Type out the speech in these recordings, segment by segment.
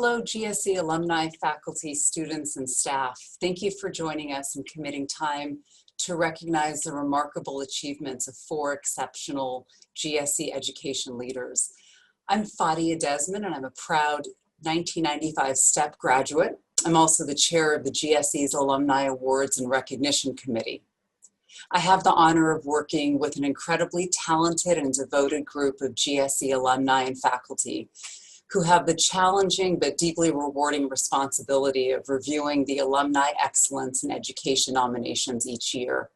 Hello, GSE alumni, faculty, students, and staff. Thank you for joining us and committing time to recognize the remarkable achievements of 4 exceptional GSE education leaders. I'm Fadia Desmond, and I'm a proud 1995 STEP graduate. I'm also the chair of the GSE's Alumni Awards and Recognition Committee. I have the honor of working with an incredibly talented and devoted group of GSE alumni and faculty who have the challenging but deeply rewarding responsibility of reviewing the Alumni Excellence in Education nominations each year.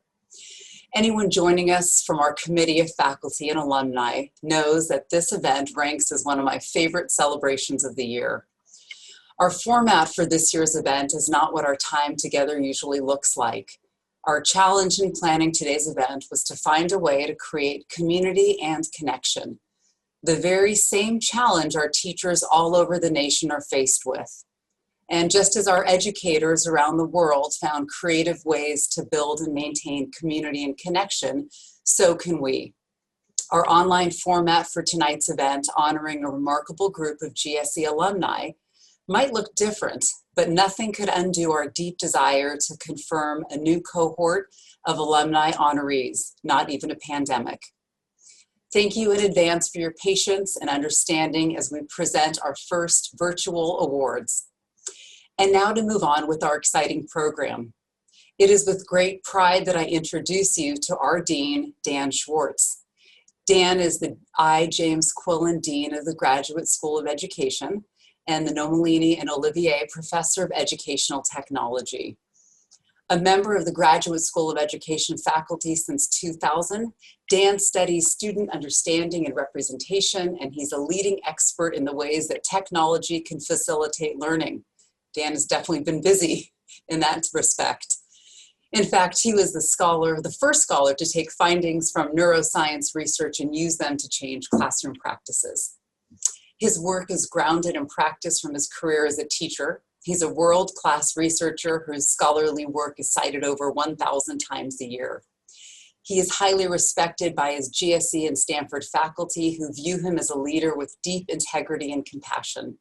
Anyone joining us from our committee of faculty and alumni knows that this event ranks as one of my favorite celebrations of the year. Our format for this year's event is not what our time together usually looks like. Our challenge in planning today's event was to find a way to create community and connection, the very same challenge our teachers all over the nation are faced with. And just as our educators around the world found creative ways to build and maintain community and connection, so can we. Our online format for tonight's event, honoring a remarkable group of GSE alumni, might look different, but nothing could undo our deep desire to confirm a new cohort of alumni honorees, not even a pandemic. Thank you in advance for your patience and understanding as we present our first virtual awards. And now to move on with our exciting program. It is with great pride that I introduce you to our Dean, Dan Schwartz. Dan is the I. James Quillen Dean of the Graduate School of Education and the Nomalini and Olivier Professor of Educational Technology. A member of the Graduate School of Education faculty since 2000, Dan studies student understanding and representation, and he's a leading expert in the ways that technology can facilitate learning. Dan has definitely been busy in that respect. In fact, he was the first scholar to take findings from neuroscience research and use them to change classroom practices. His work is grounded in practice from his career as a teacher. He's a world-class researcher whose scholarly work is cited over 1,000 times a year. He is highly respected by his GSE and Stanford faculty who view him as a leader with deep integrity and compassion.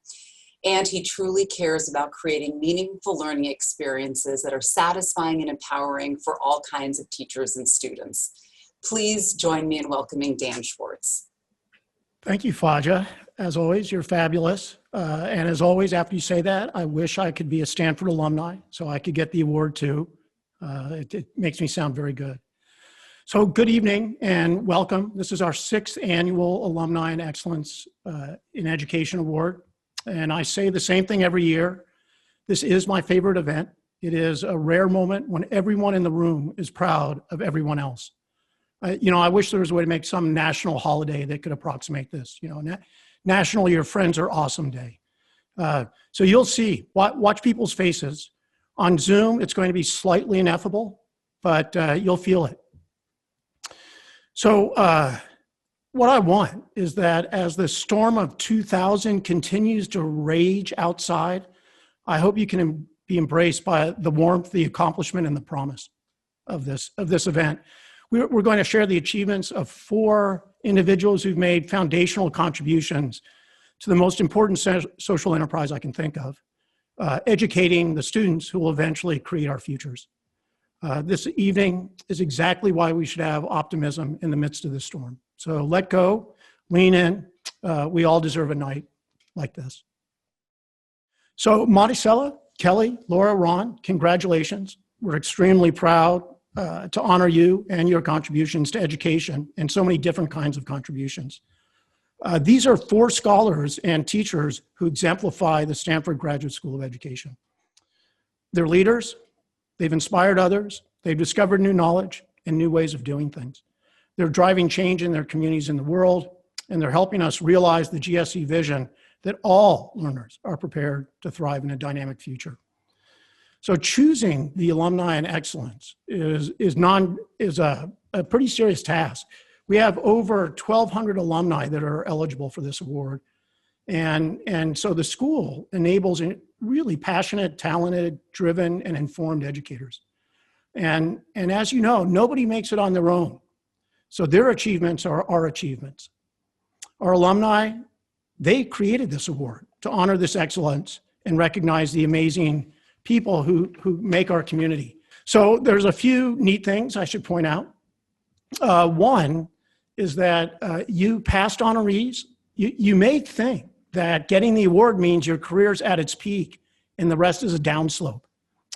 And he truly cares about creating meaningful learning experiences that are satisfying and empowering for all kinds of teachers and students. Please join me in welcoming Dan Schwartz. Thank you, Fadia. As always, you're fabulous. And as always, after you say that, I wish I could be a Stanford alumni so I could get the award too. It makes me sound very good. So good evening and welcome. This is our 6th annual Alumni and Excellence in Education Award. And I say the same thing every year. This is my favorite event. It is a rare moment when everyone in the room is proud of everyone else. I wish there was a way to make some national holiday that could approximate this. National Your Friends Are Awesome Day. So you'll see, watch people's faces. On Zoom, it's going to be slightly ineffable, but you'll feel it. So what I want is that as the storm of 2000 continues to rage outside, I hope you can be embraced by the warmth, the accomplishment, and the promise of this event. We're going to share the achievements of 4 individuals who've made foundational contributions to the most important social enterprise I can think of, educating the students who will eventually create our futures. This evening is exactly why we should have optimism in the midst of this storm. So let go, lean in. We all deserve a night like this. So Maricela, Kelley, Laura, Ron, congratulations. We're extremely proud to honor you and your contributions to education and so many different kinds of contributions. These are 4 scholars and teachers who exemplify the Stanford Graduate School of Education. They're leaders, they've inspired others, they've discovered new knowledge and new ways of doing things. They're driving change in their communities in the world, and they're helping us realize the GSE vision that all learners are prepared to thrive in a dynamic future. So choosing the alumni and excellence is a pretty serious task. We have over 1,200 alumni that are eligible for this award. And so the school enables really passionate, talented, driven, and informed educators. And as you know, nobody makes it on their own. So their achievements are our achievements. Our alumni, they created this award. to honor this excellence and recognize the amazing people who make our community. So there's a few neat things I should point out. One is that you passed honorees. You may think that getting the award means your career's at its peak and the rest is a downslope.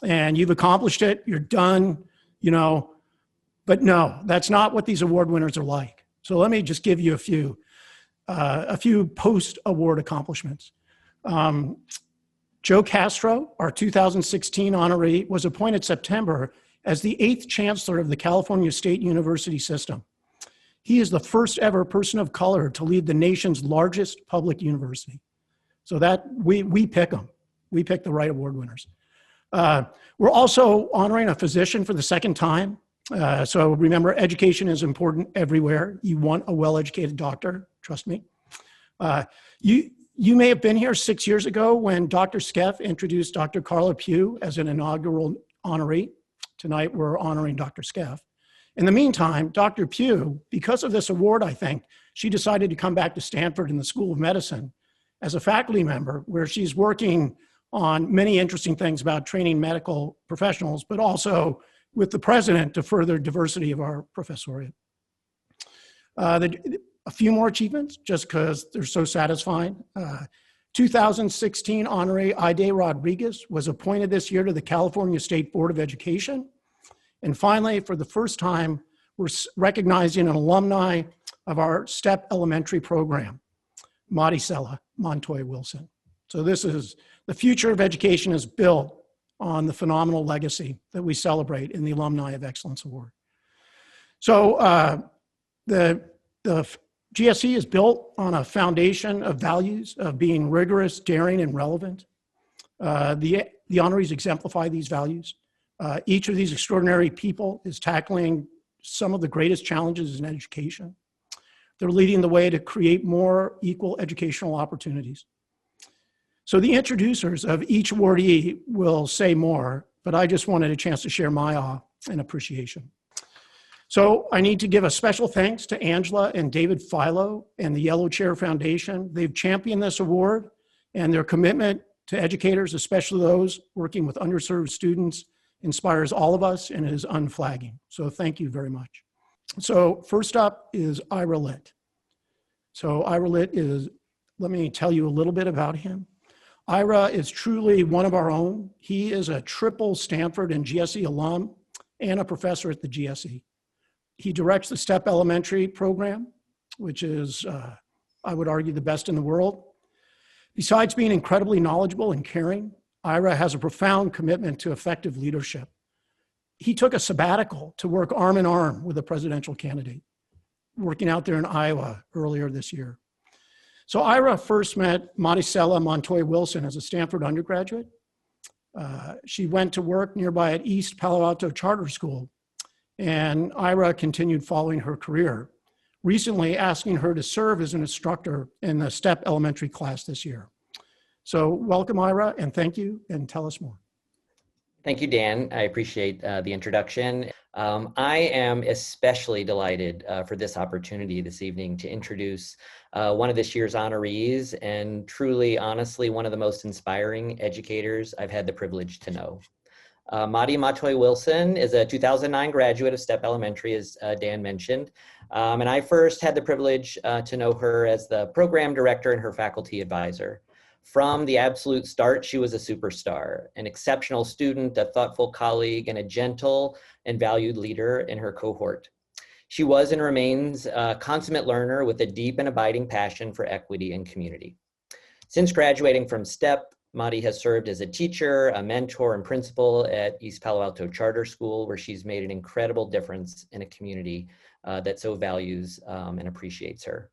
And you've accomplished it, you're done, you know, but no, that's not what these award winners are like. So let me just give you a few post-award accomplishments. Joe Castro, our 2016 honoree, was appointed September as the 8th chancellor of the California State University system. He is the first ever person of color to lead the nation's largest public university. So that we pick them. We pick the right award winners. We're also honoring a physician for the second time. So remember, education is important everywhere. You want a well-educated doctor, trust me. You may have been here 6 years ago when Dr. Skeff introduced Dr. Carla Pugh as an inaugural honoree. Tonight, we're honoring Dr. Skeff. In the meantime, Dr. Pugh, because of this award, I think, she decided to come back to Stanford in the School of Medicine as a faculty member, where she's working on many interesting things about training medical professionals, but also with the president to further diversity of our professoriate. A few more achievements, just because they're so satisfying. 2016 honoree Aide Rodriguez was appointed this year to the California State Board of Education. And finally, for the first time, we're recognizing an alumni of our STEP elementary program, Maricela Montoy-Wilson. So this is, the future of education is built on the phenomenal legacy that we celebrate in the Alumni of Excellence Award. So the GSE is built on a foundation of values of being rigorous, daring, and relevant. The honorees exemplify these values. Each of these extraordinary people is tackling some of the greatest challenges in education. They're leading the way to create more equal educational opportunities. So the introducers of each awardee will say more, but I just wanted a chance to share my awe and appreciation. So I need to give a special thanks to Angela and David Philo and the Yellow Chair Foundation. They've championed this award, and their commitment to educators, especially those working with underserved students, inspires all of us and is unflagging. So thank you very much. So first up is Ira Lit. So Ira Lit is, let me tell you a little bit about him. Ira is truly one of our own. He is a triple Stanford and GSE alum and a professor at the GSE. He directs the STEP elementary program, which is, I would argue, the best in the world. Besides being incredibly knowledgeable and caring, Ira has a profound commitment to effective leadership. He took a sabbatical to work arm in arm with a presidential candidate, working out there in Iowa earlier this year. So Ira first met Maricela Montoy-Wilson as a Stanford undergraduate. She went to work nearby at East Palo Alto Charter School, and Ira continued following her career, recently asking her to serve as an instructor in the STEP elementary class this year. So welcome, Ira, and thank you, and tell us more. Thank you, Dan. I appreciate the introduction. I am especially delighted for this opportunity this evening to introduce one of this year's honorees and truly, honestly, one of the most inspiring educators I've had the privilege to know. Madi Montoy-Wilson is a 2009 graduate of STEP Elementary, as Dan mentioned. And I first had the privilege to know her as the program director and her faculty advisor. From the absolute start, she was a superstar, an exceptional student, a thoughtful colleague, and a gentle and valued leader in her cohort. She was and remains a consummate learner with a deep and abiding passion for equity and community. Since graduating from STEP, Madi has served as a teacher, a mentor, and principal at East Palo Alto Charter School, where she's made an incredible difference in a community that so values and appreciates her.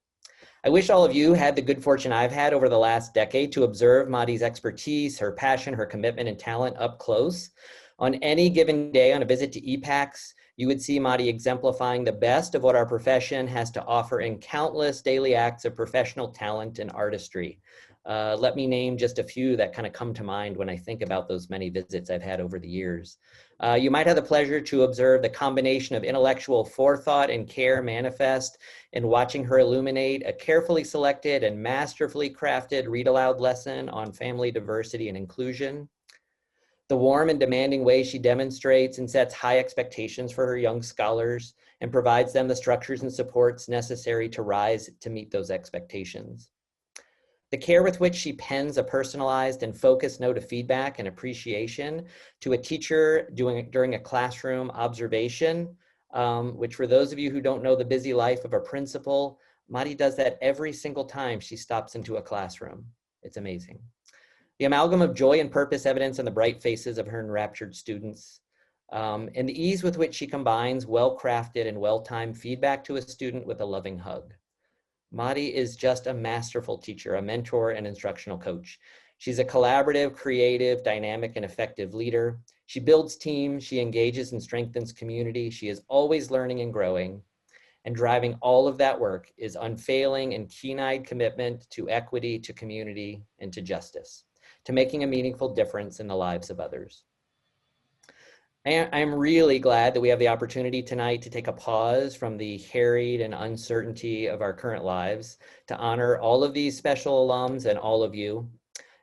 I wish all of you had the good fortune I've had over the last decade to observe Madi's expertise, her passion, her commitment, and talent up close. On any given day on a visit to EPACS, you would see Madi exemplifying the best of what our profession has to offer in countless daily acts of professional talent and artistry. Let me name just a few that kind of come to mind when I think about those many visits I've had over the years. You might have the pleasure to observe the combination of intellectual forethought and care manifest in watching her illuminate a carefully selected and masterfully crafted read aloud lesson on family diversity and inclusion. The warm and demanding way she demonstrates and sets high expectations for her young scholars and provides them the structures and supports necessary to rise to meet those expectations. The care with which she pens a personalized and focused note of feedback and appreciation to a teacher during a classroom observation, which for those of you who don't know the busy life of a principal, Mari does that every single time she stops into a classroom. It's amazing. The amalgam of joy and purpose evidence in the bright faces of her enraptured students, and the ease with which she combines well-crafted and well-timed feedback to a student with a loving hug. Mari is just a masterful teacher, a mentor, and instructional coach. She's a collaborative, creative, dynamic, and effective leader. She builds teams, she engages and strengthens community. She is always learning and growing. And driving all of that work is unfailing and keen-eyed commitment to equity, to community, and to justice, to making a meaningful difference in the lives of others. I'm really glad that we have the opportunity tonight to take a pause from the harried and uncertainty of our current lives to honor all of these special alums and all of you,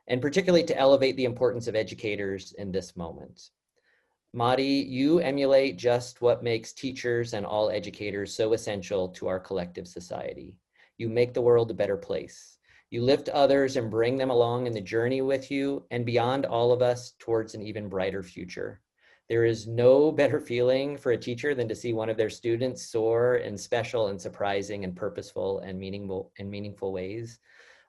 and particularly to elevate the importance of educators in this moment. Mari, you emulate just what makes teachers and all educators so essential to our collective society. You make the world a better place. You lift others and bring them along in the journey with you and beyond all of us towards an even brighter future. There is no better feeling for a teacher than to see one of their students soar in special and surprising and purposeful and meaningful ways.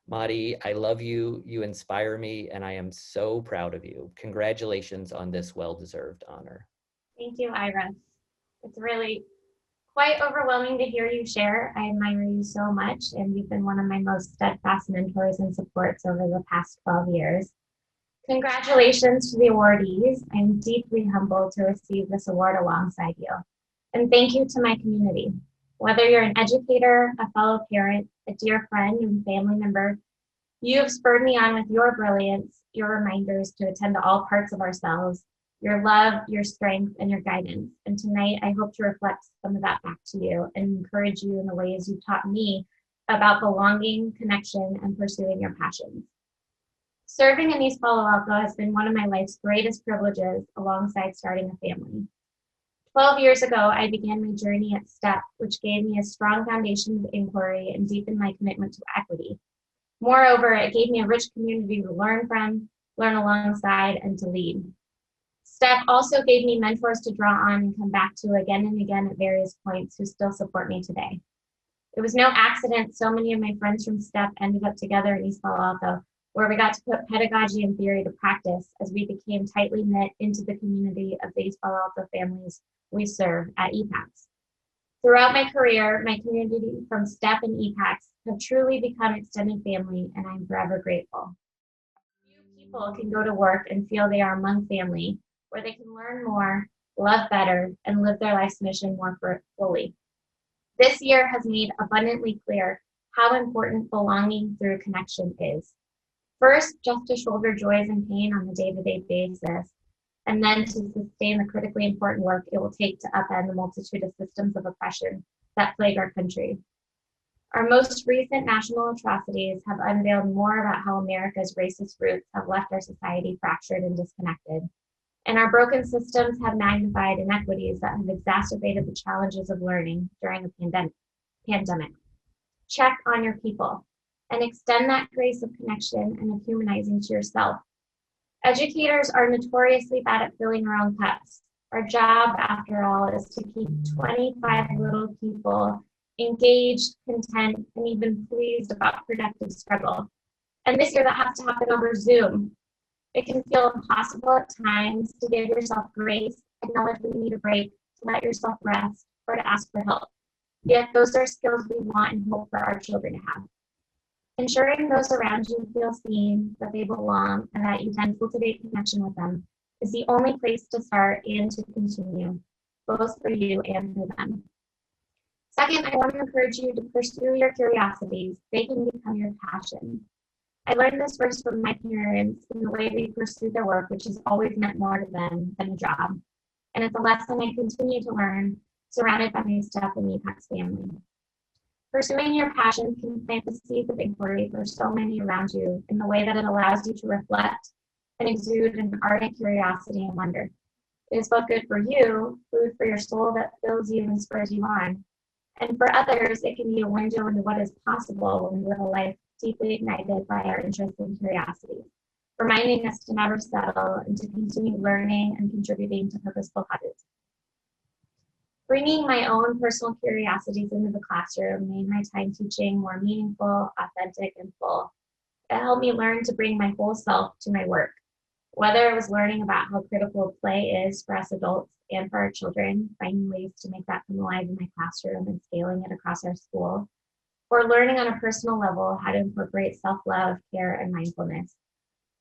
Mari, I love you, you inspire me, and I am so proud of you. Congratulations on this well-deserved honor. Thank you, Ira. It's really quite overwhelming to hear you share. I admire you so much, and you've been one of my most steadfast mentors and supports over the past 12 years. Congratulations to the awardees. I'm deeply humbled to receive this award alongside you. And thank you to my community. Whether you're an educator, a fellow parent, a dear friend, and family member, you have spurred me on with your brilliance, your reminders to attend to all parts of ourselves, your love, your strength, and your guidance. And tonight, I hope to reflect some of that back to you and encourage you in the ways you've taught me about belonging, connection, and pursuing your passions. Serving in East Palo Alto has been one of my life's greatest privileges alongside starting a family. 12 years ago, I began my journey at Skeff, which gave me a strong foundation of inquiry and deepened my commitment to equity. Moreover, it gave me a rich community to learn from, learn alongside, and to lead. Skeff also gave me mentors to draw on and come back to again and again at various points who still support me today. It was no accident so many of my friends from Skeff ended up together in East Palo Alto, where we got to put pedagogy and theory to practice as we became tightly knit into the community of the East Palo Alto families we serve at EPACS. Throughout my career, my community from Skeff and EPACS have truly become extended family, and I'm forever grateful. Few people can go to work and feel they are among family, where they can learn more, love better, and live their life's mission more fully. This year has made abundantly clear how important belonging through connection is. First, just to shoulder joys and pain on a day-to-day basis, and then to sustain the critically important work it will take to upend the multitude of systems of oppression that plague our country. Our most recent national atrocities have unveiled more about how America's racist roots have left our society fractured and disconnected, and our broken systems have magnified inequities that have exacerbated the challenges of learning during the pandemic. Check on your people and extend that grace of connection and of humanizing to yourself. Educators are notoriously bad at filling our own cups. Our job, after all, is to keep 25 little people engaged, content, and even pleased about productive struggle. And this year that has to happen over Zoom. It can feel impossible at times to give yourself grace, acknowledge when you need a break, to let yourself rest, or to ask for help. Yet those are skills we want and hope for our children to have. Ensuring those around you feel seen, that they belong, and that you can cultivate connection with them is the only place to start and to continue, both for you and for them. Second, I want to encourage you to pursue your curiosities. They can become your passion. I learned this first from my parents in the way they pursued their work, which has always meant more to them than a job. And it's a lesson I continue to learn, surrounded by my Steph and Deepak's family. Pursuing your passion can plant the seeds of inquiry for so many around you in the way that it allows you to reflect and exude an ardent curiosity and wonder. It is both good for you, food for your soul that fills you and spurs you on. And for others, it can be a window into what is possible when we live a life deeply ignited by our interest and curiosity, reminding us to never settle and to continue learning and contributing to purposeful habits. Bringing my own personal curiosities into the classroom made my time teaching more meaningful, authentic, and full. It helped me learn to bring my whole self to my work, whether it was learning about how critical play is for us adults and for our children, finding ways to make that come alive in my classroom and scaling it across our school, or learning on a personal level how to incorporate self-love, care, and mindfulness.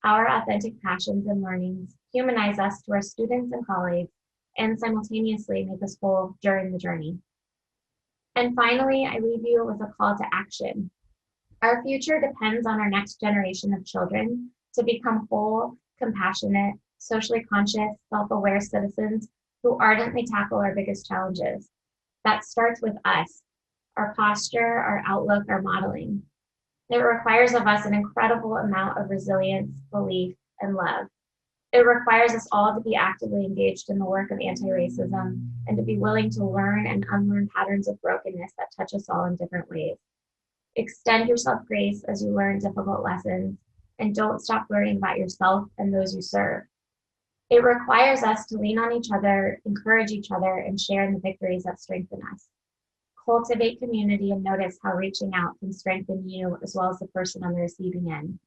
Our authentic passions and learnings humanize us to our students and colleagues and simultaneously make us whole during the journey. And finally, I leave you with a call to action. Our future depends on our next generation of children to become whole, compassionate, socially conscious, self-aware citizens who ardently tackle our biggest challenges. That starts with us, our posture, our outlook, our modeling. It requires of us an incredible amount of resilience, belief, and love. It requires us all to be actively engaged in the work of anti-racism and to be willing to learn and unlearn patterns of brokenness that touch us all in different ways. Extend yourself grace as you learn difficult lessons, and don't stop learning about yourself and those you serve. It requires us to lean on each other, encourage each other, and share in the victories that strengthen us. Cultivate community and notice how reaching out can strengthen you as well as the person on the receiving end.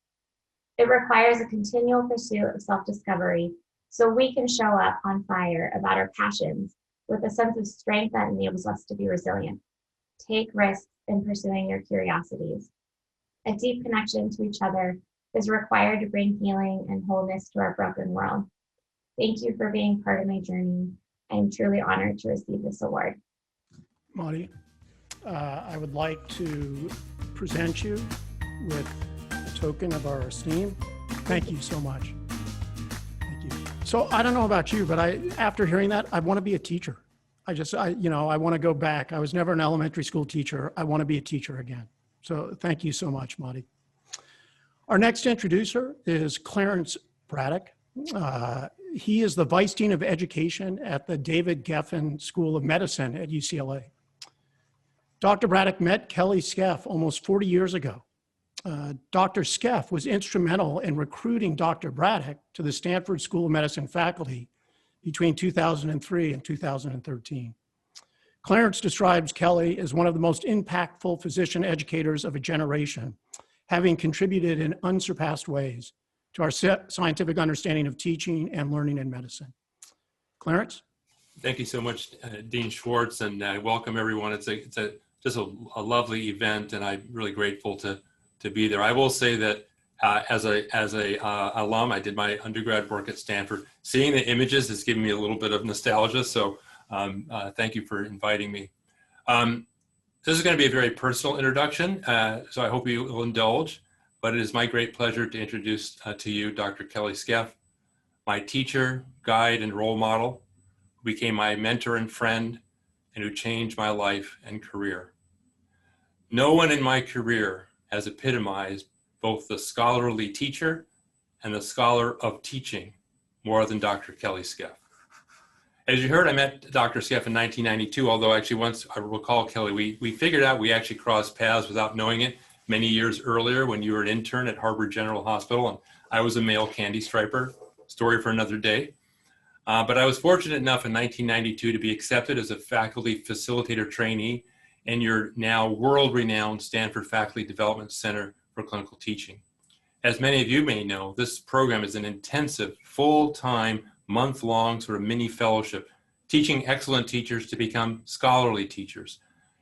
It requires a continual pursuit of self-discovery so we can show up on fire about our passions with a sense of strength that enables us to be resilient. Take risks in pursuing your curiosities. A deep connection to each other is required to bring healing and wholeness to our broken world. Thank you for being part of my journey. I am truly honored to receive this award. Marty, I would like to present you with a token of our esteem. Thank you so much. Thank you. So I don't know about you, but after hearing that, I want to be a teacher. I want to go back. I was never an elementary school teacher. I want to be a teacher again. So thank you so much, Marty. Our next introducer is Clarence Braddock. He is the Vice Dean of Education at the David Geffen School of Medicine at UCLA. Dr. Braddock met Kelley Skeff almost 40 years ago. Dr. Skeff was instrumental in recruiting Dr. Braddock to the Stanford School of Medicine faculty between 2003 and 2013. Clarence describes Kelley as one of the most impactful physician educators of a generation, having contributed in unsurpassed ways to our scientific understanding of teaching and learning in medicine. Clarence? Thank you so much, Dean Schwartz, and welcome everyone. It's just a lovely event, and I'm really grateful to be there. I will say that as a alum, I did my undergrad work at Stanford. Seeing the images has given me a little bit of nostalgia, so thank you for inviting me. This is going to be a very personal introduction, so I hope you will indulge, but it is my great pleasure to introduce to you Dr. Kelley Skeff, my teacher, guide, and role model, who became my mentor and friend, and who changed my life and career. No one in my career has epitomized both the scholarly teacher and the scholar of teaching more than Dr. Kelley Skeff. As you heard, I met Dr. Skeff in 1992, although actually once I recall, Kelley, we figured out we actually crossed paths without knowing it many years earlier when you were an intern at Harvard General Hospital and I was a male candy striper, story for another day. But I was fortunate enough in 1992 to be accepted as a faculty facilitator trainee in your now world-renowned Stanford Faculty Development Center for Clinical Teaching. As many of you may know, this program is an intensive, full-time, month-long sort of mini fellowship, teaching excellent teachers to become scholarly teachers,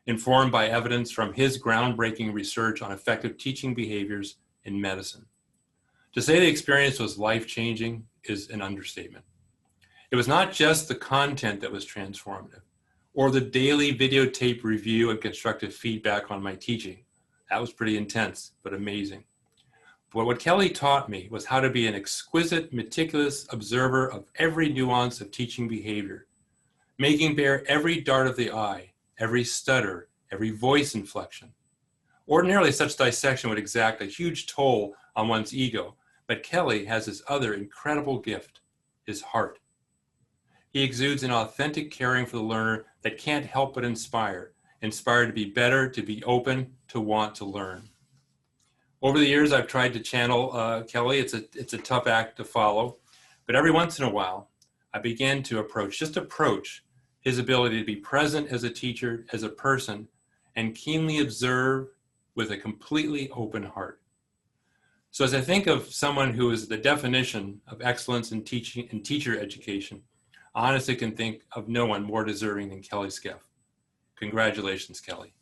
informed by evidence from his groundbreaking research on effective teaching behaviors in medicine. To say the experience was life-changing is an understatement. It was not just the content that was transformative, or the daily videotape review and constructive feedback on my teaching. That was pretty intense, but amazing. But what Kelley taught me was how to be an exquisite, meticulous observer of every nuance of teaching behavior, making bare every dart of the eye, every stutter, every voice inflection. Ordinarily, such dissection would exact a huge toll on one's ego, but Kelley has this other incredible gift, his heart. He exudes an authentic caring for the learner that can't help but inspire to be better, to be open, to want to learn. Over the years, I've tried to channel Kelley. It's a tough act to follow, but every once in a while, I began to approach his ability to be present as a teacher, as a person, and keenly observe with a completely open heart. So as I think of someone who is the definition of excellence in teaching and teacher education, I honestly can think of no one more deserving than Kelley Skeff. Congratulations, Kelley.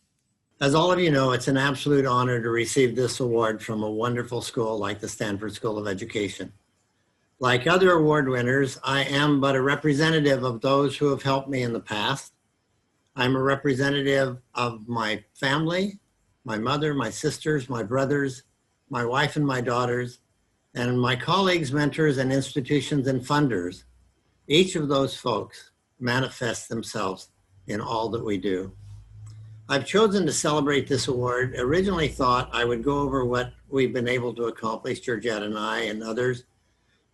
As all of you know, it's an absolute honor to receive this award from a wonderful school like the Stanford School of Education. Like other award winners, I am but a representative of those who have helped me in the past. I'm a representative of my family, my mother, my sisters, my brothers, my wife and my daughters, and my colleagues, mentors, and institutions and funders. Each of those folks manifests themselves in all that we do. I've chosen to celebrate this award. Originally thought I would go over what we've been able to accomplish, Georgette and I and others,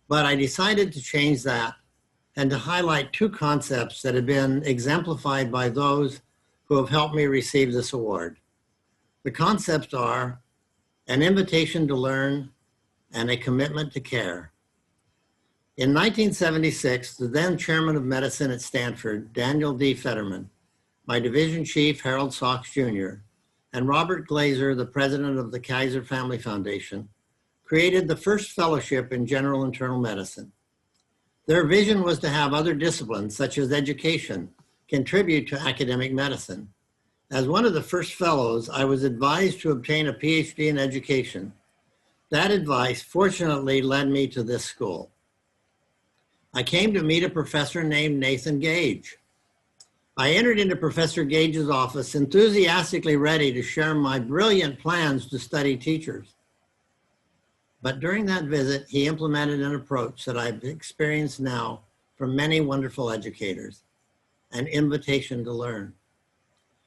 but I decided to change that and to highlight two concepts that have been exemplified by those who have helped me receive this award. The concepts are an invitation to learn and a commitment to care. In 1976, the then chairman of medicine at Stanford, Daniel D. Fetterman, my division chief, Harold Sox Jr., and Robert Glazer, the president of the Kaiser Family Foundation, created the first fellowship in general internal medicine. Their vision was to have other disciplines, such as education, contribute to academic medicine. As one of the first fellows, I was advised to obtain a PhD in education. That advice fortunately led me to this school. I came to meet a professor named Nathan Gage. I entered into Professor Gage's office enthusiastically ready to share my brilliant plans to study teachers. But during that visit, he implemented an approach that I've experienced now from many wonderful educators, an invitation to learn.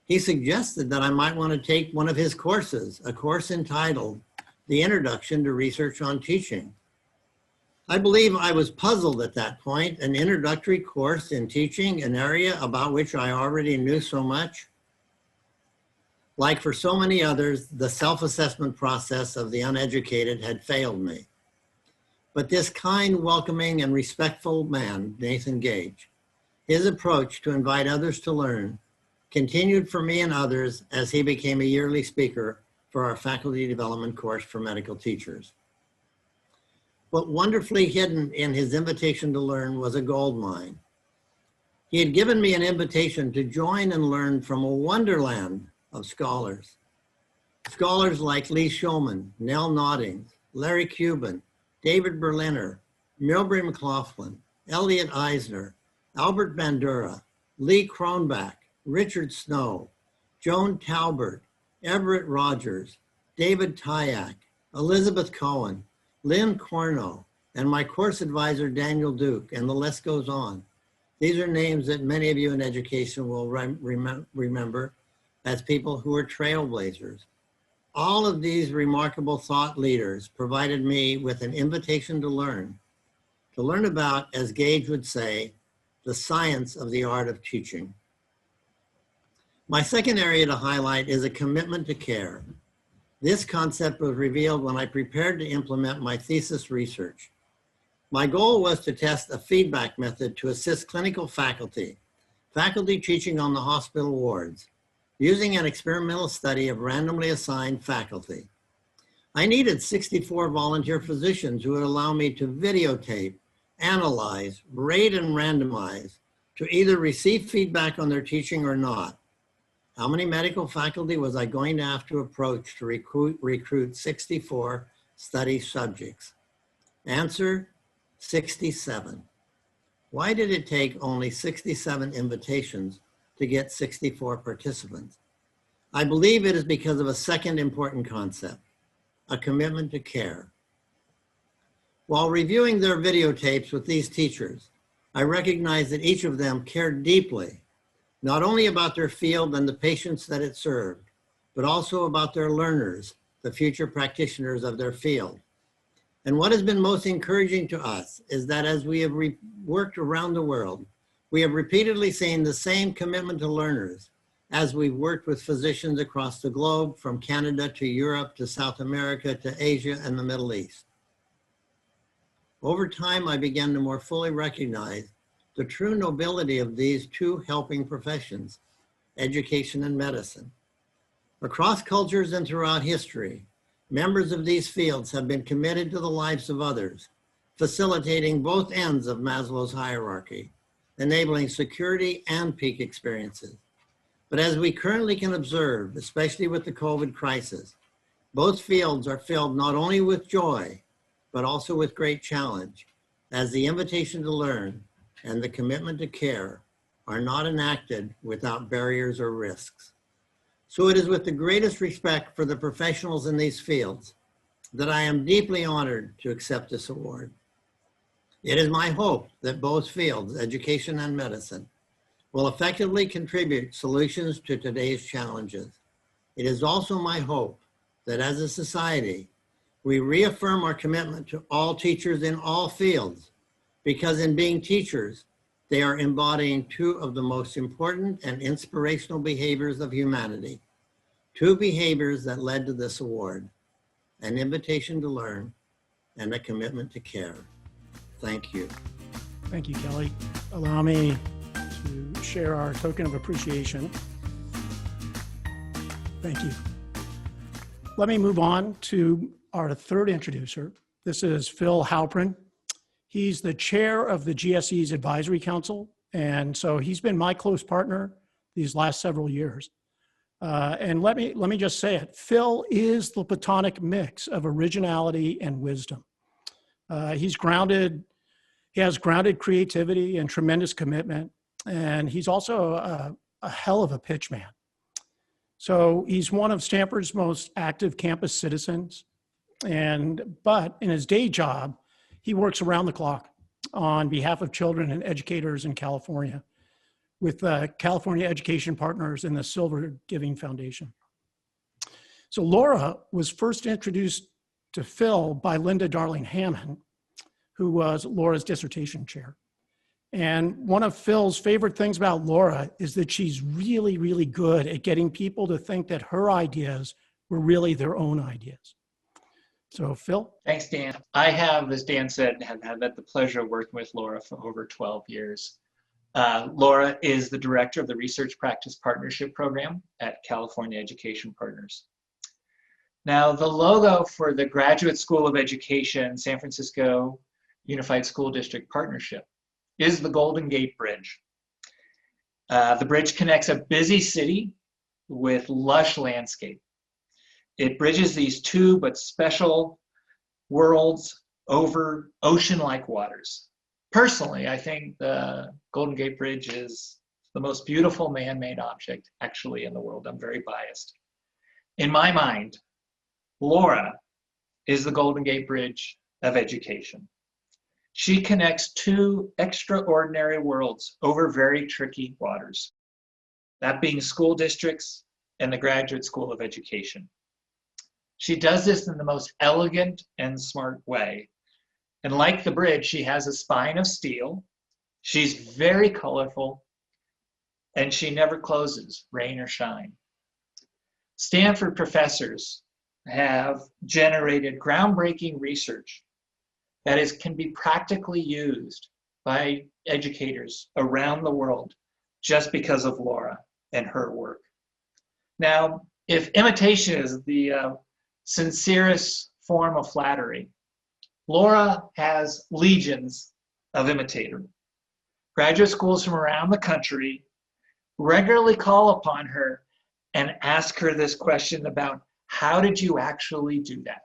He suggested that I might want to take one of his courses, a course entitled The Introduction to Research on Teaching. I believe I was puzzled at that point, an introductory course in teaching, an area about which I already knew so much. Like for so many others, the self-assessment process of the uneducated had failed me. But this kind, welcoming, and respectful man, Nathan Gage, his approach to invite others to learn continued for me and others as he became a yearly speaker for our faculty development course for medical teachers. What wonderfully hidden in his invitation to learn was a gold mine. He had given me an invitation to join and learn from a wonderland of scholars. Scholars like Lee Shulman, Nell Noddings, Larry Cuban, David Berliner, Milbury McLaughlin, Elliot Eisner, Albert Bandura, Lee Kronbach, Richard Snow, Joan Talbert, Everett Rogers, David Tyak, Elizabeth Cohen, Lynn Corno, and my course advisor, Daniel Duke, and the list goes on. These are names that many of you in education will remember as people who were trailblazers. All of these remarkable thought leaders provided me with an invitation to learn about, as Gage would say, the science of the art of teaching. My second area to highlight is a commitment to care. This concept was revealed when I prepared to implement my thesis research. My goal was to test a feedback method to assist clinical faculty teaching on the hospital wards, using an experimental study of randomly assigned faculty. I needed 64 volunteer physicians who would allow me to videotape, analyze, rate, and randomize to either receive feedback on their teaching or not. How many medical faculty was I going to have to approach to recruit 64 study subjects? Answer, 67. Why did it take only 67 invitations to get 64 participants? I believe it is because of a second important concept, a commitment to care. While reviewing their videotapes with these teachers, I recognized that each of them cared deeply, not only about their field and the patients that it served, but also about their learners, the future practitioners of their field. And what has been most encouraging to us is that as we have worked around the world, we have repeatedly seen the same commitment to learners as we've worked with physicians across the globe, from Canada to Europe to South America to Asia and the Middle East. Over time, I began to more fully recognize the true nobility of these two helping professions, education and medicine. Across cultures and throughout history, members of these fields have been committed to the lives of others, facilitating both ends of Maslow's hierarchy, enabling security and peak experiences. But as we currently can observe, especially with the COVID crisis, both fields are filled not only with joy, but also with great challenge, as the invitation to learn and the commitment to care are not enacted without barriers or risks. So it is with the greatest respect for the professionals in these fields that I am deeply honored to accept this award. It is my hope that both fields, education and medicine, will effectively contribute solutions to today's challenges. It is also my hope that as a society, we reaffirm our commitment to all teachers in all fields, because in being teachers, they are embodying two of the most important and inspirational behaviors of humanity, two behaviors that led to this award: an invitation to learn and a commitment to care. Thank you. Thank you, Kelley. Allow me to share our token of appreciation. Thank you. Let me move on to our third introducer. This is Phil Halperin. He's the chair of the GSE's Advisory Council, and so he's been my close partner these last several years. And let me just say it. Phil is the platonic mix of originality and wisdom. He has grounded creativity and tremendous commitment, and he's also a hell of a pitch man. So he's one of Stanford's most active campus citizens, but in his day job, he works around the clock on behalf of children and educators in California with California Education Partners and the Silver Giving Foundation. So Laura was first introduced to Phil by Linda Darling Hammond, who was Laura's dissertation chair. And one of Phil's favorite things about Laura is that she's really, really good at getting people to think that her ideas were really their own ideas. So Phil? Thanks, Dan. I have, as Dan said, have had the pleasure of working with Laura for over 12 years. Laura is the director of the Research Practice Partnership Program at California Education Partners. Now, the logo for the Graduate School of Education San Francisco Unified School District Partnership is the Golden Gate Bridge. The bridge connects a busy city with lush landscape. It bridges these two but special worlds over ocean-like waters. Personally, I think the Golden Gate Bridge is the most beautiful man-made object actually in the world. I'm very biased. In my mind, Laura is the Golden Gate Bridge of education. She connects two extraordinary worlds over very tricky waters, that being school districts and the Graduate School of Education. She does this in the most elegant and smart way. And like the bridge, she has a spine of steel. She's very colorful, and she never closes, rain or shine. Stanford professors have generated groundbreaking research that can be practically used by educators around the world just because of Laura and her work. Now, if imitation is the sincerest form of flattery, Laura has legions of imitators. Graduate schools from around the country regularly call upon her and ask her this question about, how did you actually do that?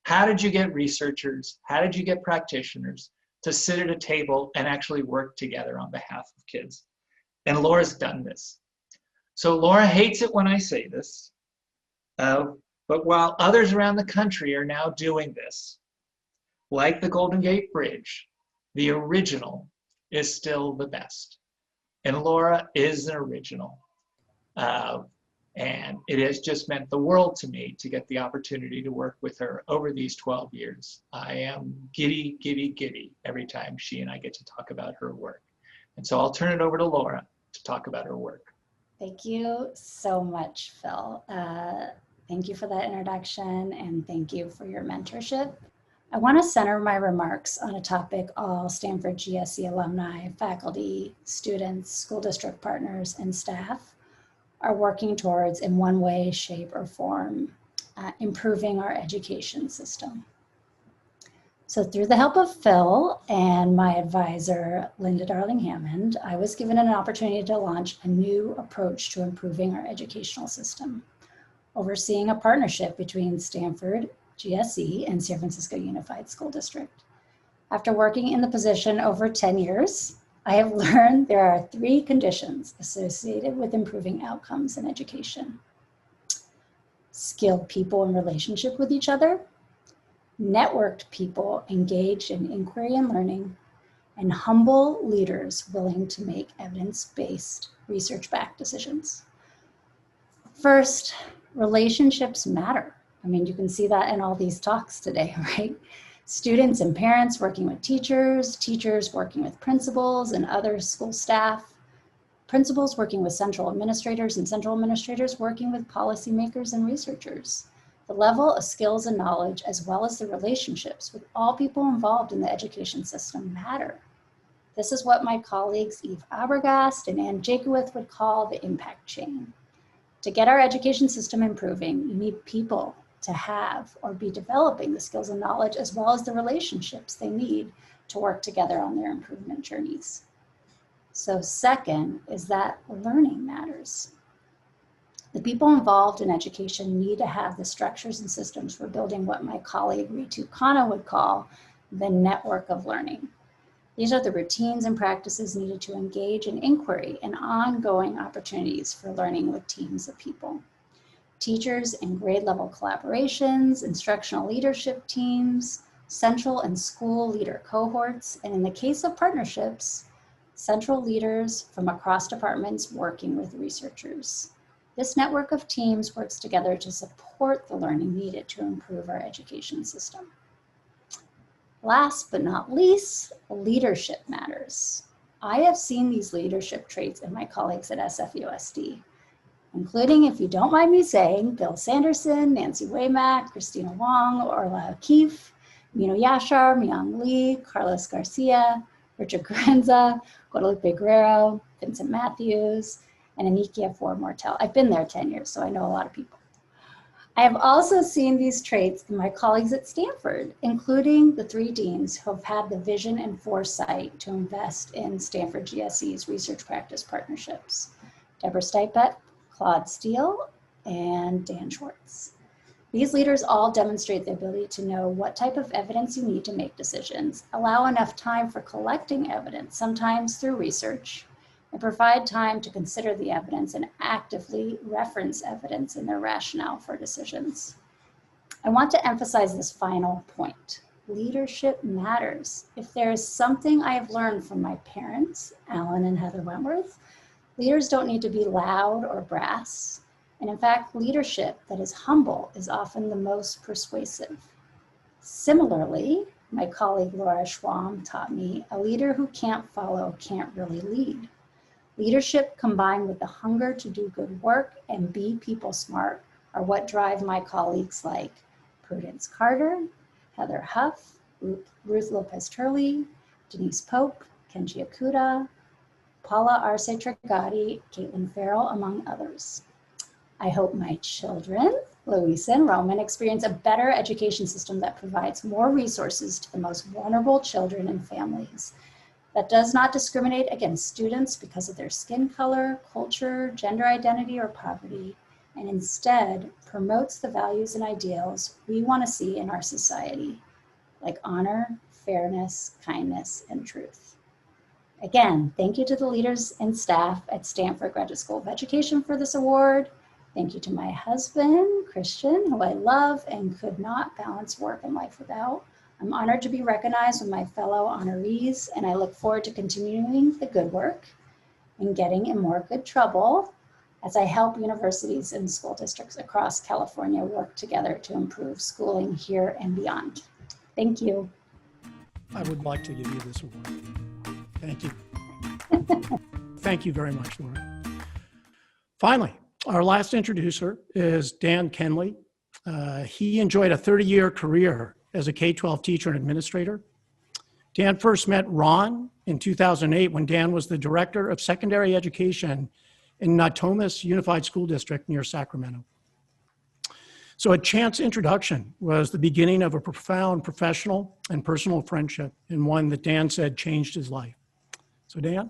How did you get researchers? How did you get practitioners to sit at a table and actually work together on behalf of kids? And Laura's done this. So Laura hates it when I say this, but while others around the country are now doing this, like the Golden Gate Bridge, the original is still the best. And Laura is an original. And it has just meant the world to me to get the opportunity to work with her over these 12 years. I am giddy, giddy, giddy every time she and I get to talk about her work. And so I'll turn it over to Laura to talk about her work. Thank you so much, Phil. Thank you for that introduction, and thank you for your mentorship. I want to center my remarks on a topic all Stanford GSE alumni, faculty, students, school district partners, and staff are working towards in one way, shape, or form, improving our education system. So through the help of Phil and my advisor, Linda Darling Hammond, I was given an opportunity to launch a new approach to improving our educational system, overseeing a partnership between Stanford, GSE, and San Francisco Unified School District. After working in the position over 10 years, I have learned there are 3 conditions associated with improving outcomes in education: skilled people in relationship with each other, networked people engaged in inquiry and learning, and humble leaders willing to make evidence-based, research-backed decisions. First, relationships matter. I mean, you can see that in all these talks today, right? Students and parents working with teachers, teachers working with principals and other school staff, principals working with central administrators, and central administrators working with policymakers and researchers. The level of skills and knowledge, as well as the relationships with all people involved in the education system, matter. This is what my colleagues Eve Abergast and Ann Jakowith would call the impact chain. To get our education system improving, you need people to have or be developing the skills and knowledge, as well as the relationships they need to work together on their improvement journeys. So second is that learning matters. The people involved in education need to have the structures and systems for building what my colleague Ritu Khanna would call the network of learning. These are the routines and practices needed to engage in inquiry and ongoing opportunities for learning with teams of people. Teachers and grade level collaborations, instructional leadership teams, central and school leader cohorts, and in the case of partnerships, central leaders from across departments working with researchers. This network of teams works together to support the learning needed to improve our education system. Last but not least, leadership matters. I have seen these leadership traits in my colleagues at SFUSD, including, if you don't mind me saying, Bill Sanderson, Nancy Waymack, Christina Wong, Orla O'Keefe, Mino Yashar, Myung Lee, Carlos Garcia, Richard Carenza, Guadalupe Guerrero, Vincent Matthews, and Anikia Ford Mortel. I've been there 10 years, so I know a lot of people. I have also seen these traits in my colleagues at Stanford, including the 3 deans who have had the vision and foresight to invest in Stanford GSE's research practice partnerships: Deborah Stipet, Claude Steele, and Dan Schwartz. These leaders all demonstrate the ability to know what type of evidence you need to make decisions, allow enough time for collecting evidence, sometimes through research, and provide time to consider the evidence and actively reference evidence in their rationale for decisions. I want to emphasize this final point. Leadership matters. If there is something I have learned from my parents, Alan and Heather Wentworth, leaders don't need to be loud or brass. And in fact, leadership that is humble is often the most persuasive. Similarly, my colleague Laura Schwam taught me, a leader who can't follow can't really lead. Leadership combined with the hunger to do good work and be people smart are what drive my colleagues like Prudence Carter, Heather Huff, Ruth Lopez Turley, Denise Pope, Kenji Akuda, Paula Arce Trigati, Caitlin Farrell, among others. I hope my children, Louisa and Roman, experience a better education system that provides more resources to the most vulnerable children and families, that does not discriminate against students because of their skin color, culture, gender identity, or poverty, and instead promotes the values and ideals we want to see in our society, like honor, fairness, kindness, and truth. Again, thank you to the leaders and staff at Stanford Graduate School of Education for this award. Thank you to my husband, Christian, who I love and could not balance work and life without. I'm honored to be recognized with my fellow honorees, and I look forward to continuing the good work and getting in more good trouble as I help universities and school districts across California work together to improve schooling here and beyond. Thank you. I would like to give you this award. Thank you. Thank you very much, Laura. Finally, our last introducer is Dan Kenley. He enjoyed a 30-year career as a K-12 teacher and administrator. Dan first met Ron in 2008 when Dan was the director of secondary education in Natomas Unified School District near Sacramento. So a chance introduction was the beginning of a profound professional and personal friendship, and one that Dan said changed his life. So Dan,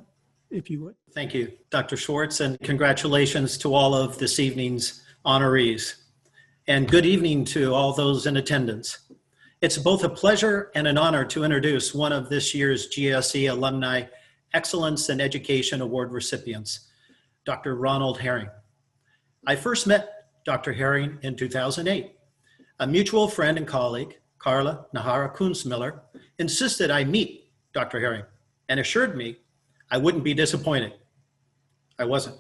if you would. Thank you, Dr. Schwartz, and congratulations to all of this evening's honorees. And good evening to all those in attendance. It's both a pleasure and an honor to introduce one of this year's GSE Alumni Excellence in Education Award recipients, Dr. Ronald Herring. I first met Dr. Herring in 2008. A mutual friend and colleague, Carla Nahara Kunzmiller, insisted I meet Dr. Herring and assured me I wouldn't be disappointed. I wasn't.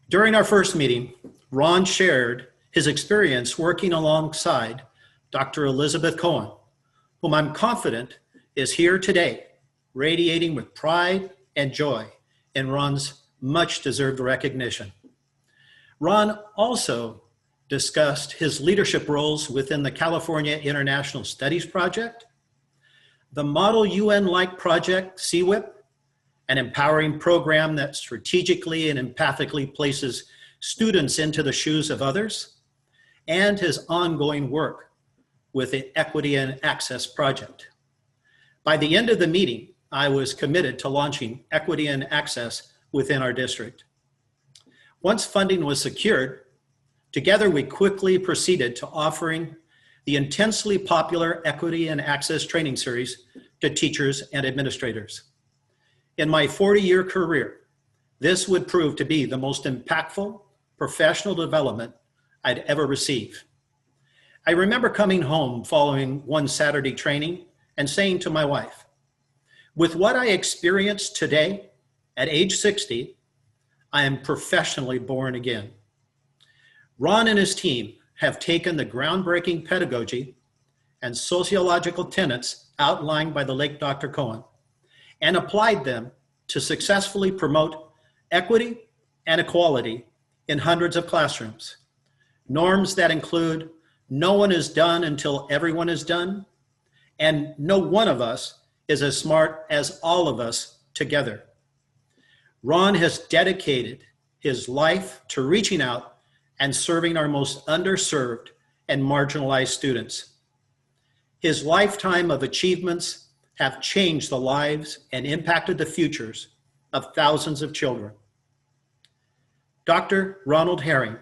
During our first meeting, Ron shared his experience working alongside Dr. Elizabeth Cohen, whom I'm confident is here today, radiating with pride and joy in Ron's much-deserved recognition. Ron also discussed his leadership roles within the California International Studies Project, the Model UN-like project, CWIP, an empowering program that strategically and empathically places students into the shoes of others, and his ongoing work with the Equity and Access Project. By the end of the meeting, I was committed to launching Equity and Access within our district. Once funding was secured, together we quickly proceeded to offering the intensely popular Equity and Access training series to teachers and administrators. In my 40-year career, this would prove to be the most impactful professional development I'd ever receive. I remember coming home following one Saturday training and saying to my wife, with what I experienced today at age 60, I am professionally born again. Ron and his team have taken the groundbreaking pedagogy and sociological tenets outlined by the late Dr. Cohen and applied them to successfully promote equity and equality in hundreds of classrooms. Norms that include no one is done until everyone is done, and no one of us is as smart as all of us together. Ron has dedicated his life to reaching out and serving our most underserved and marginalized students. His lifetime of achievements have changed the lives and impacted the futures of thousands of children. Dr. Ronald Herring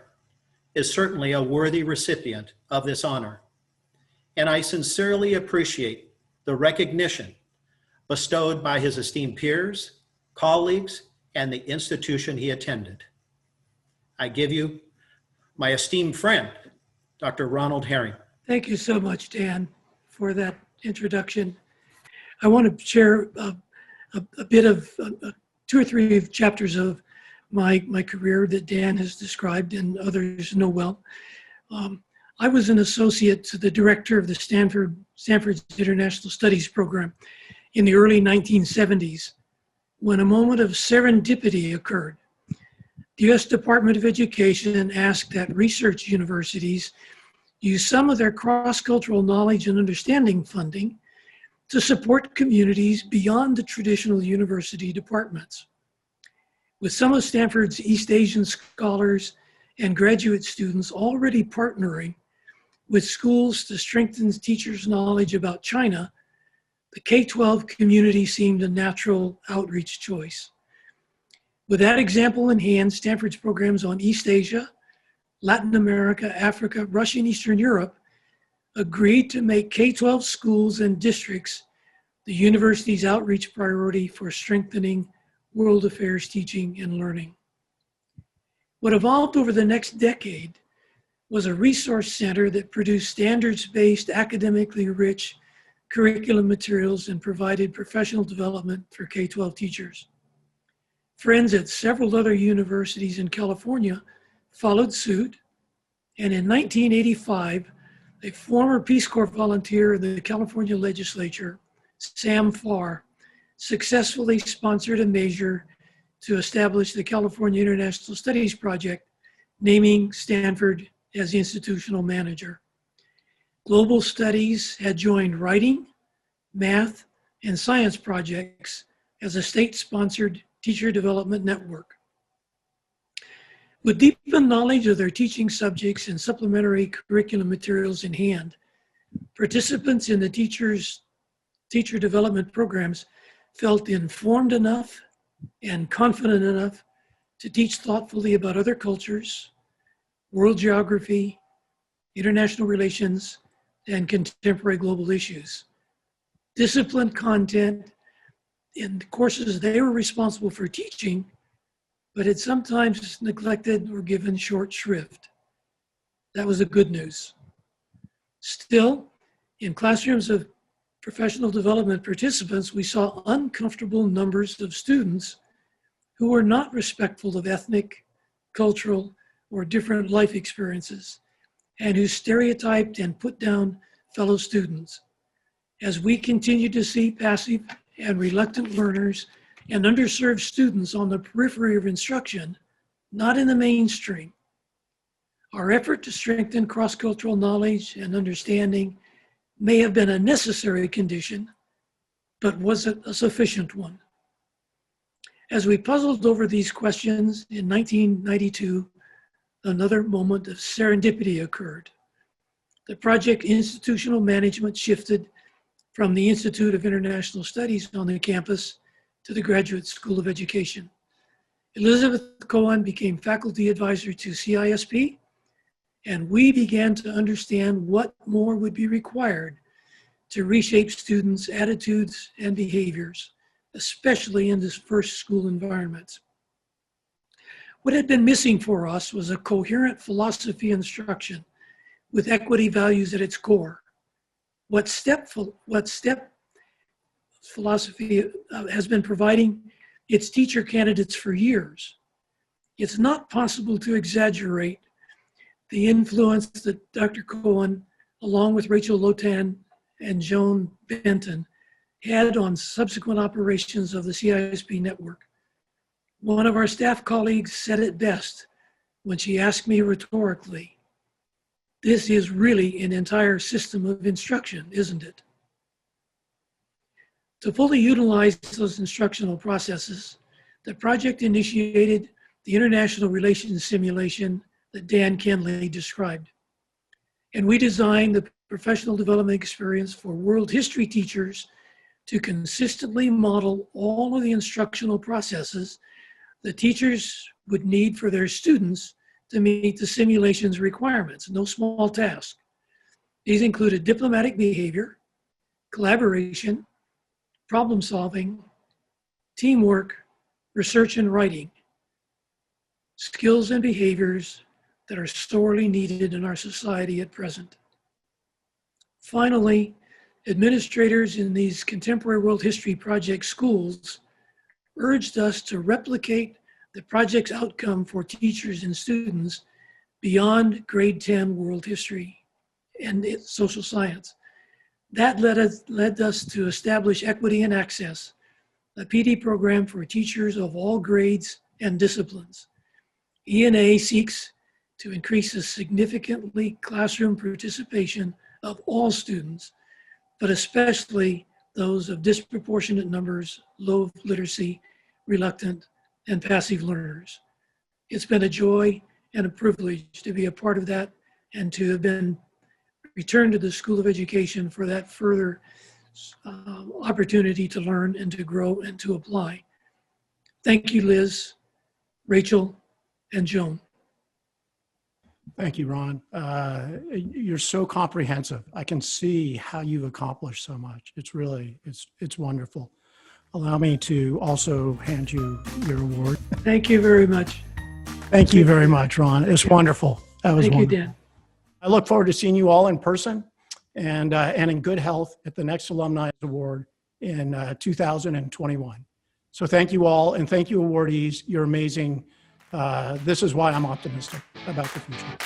is certainly a worthy recipient of this honor, and I sincerely appreciate the recognition bestowed by his esteemed peers, colleagues, and the institution he attended. I give you my esteemed friend, Dr. Ronald Herring. Thank you so much, Dan, for that introduction. I want to share a bit of 2 or 3 chapters of my career that Dan has described and others know well. I was an associate to the director of the Stanford's International Studies program in the early 1970s when a moment of serendipity occurred. The U.S. Department of Education asked that research universities use some of their cross-cultural knowledge and understanding funding to support communities beyond the traditional university departments. With some of Stanford's East Asian scholars and graduate students already partnering with schools to strengthen teachers' knowledge about China, the K-12 community seemed a natural outreach choice. With that example in hand, Stanford's programs on East Asia, Latin America, Africa, Russia, and Eastern Europe agreed to make K-12 schools and districts the university's outreach priority for strengthening world affairs teaching and learning. What evolved over the next decade was a resource center that produced standards-based, academically rich curriculum materials, and provided professional development for K-12 teachers. Friends at several other universities in California followed suit, and in 1985, a former Peace Corps volunteer in the California legislature, Sam Farr, successfully sponsored a measure to establish the California International Studies Project, naming Stanford as the institutional manager. Global Studies had joined writing, math, and science projects as a state-sponsored teacher development network. With deepened knowledge of their teaching subjects and supplementary curriculum materials in hand, participants in the teacher development programs felt informed enough and confident enough to teach thoughtfully about other cultures, world geography, international relations, and contemporary global issues. Disciplined content in the courses they were responsible for teaching, but had sometimes neglected or given short shrift. That was the good news. Still, in classrooms of professional development participants, we saw uncomfortable numbers of students who were not respectful of ethnic, cultural, or different life experiences, and who stereotyped and put down fellow students. As we continue to see passive and reluctant learners and underserved students on the periphery of instruction, not in the mainstream, our effort to strengthen cross-cultural knowledge and understanding may have been a necessary condition, but wasn't a sufficient one. As we puzzled over these questions in 1992, another moment of serendipity occurred. The project institutional management shifted from the Institute of International Studies on the campus to the Graduate School of Education. Elizabeth Cohen became faculty advisor to CISP, and we began to understand what more would be required to reshape students' attitudes and behaviors, especially in dispersed school environments. What had been missing for us was a coherent philosophy instruction with equity values at its core. What STEP philosophy has been providing its teacher candidates for years. It's not possible to exaggerate the influence that Dr. Cohen, along with Rachel Lotan and Joan Benton, had on subsequent operations of the CISP network. One of our staff colleagues said it best when she asked me rhetorically, "This is really an entire system of instruction, isn't it?" To fully utilize those instructional processes, the project initiated the international relations simulation that Dan Kenley described. And we designed the professional development experience for world history teachers to consistently model all of the instructional processes the teachers would need for their students to meet the simulation's requirements, no small task. These included diplomatic behavior, collaboration, problem solving, teamwork, research and writing, skills and behaviors that are sorely needed in our society at present. Finally, administrators in these contemporary world history project schools urged us to replicate the project's outcome for teachers and students beyond grade 10 world history and social science. That led us to establish Equity and Access, a PD program for teachers of all grades and disciplines. ENA seeks to increase the significantly classroom participation of all students, but especially those of disproportionate numbers, low literacy, reluctant, and passive learners. It's been a joy and a privilege to be a part of that and to have been returned to the School of Education for that further opportunity to learn and to grow and to apply. Thank you, Liz, Rachel, and Joan. Thank you, Ron. You're so comprehensive. I can see how you've accomplished so much. It's really, it's wonderful. Allow me to also hand you your award. Thank you very much. Thank you very much, Ron. It's wonderful. That was Thank wonderful. you, Dan. I look forward to seeing you all in person and in good health at the next Alumni Award in 2021. So thank you all, and thank you awardees. You're amazing. This is why I'm optimistic about the future.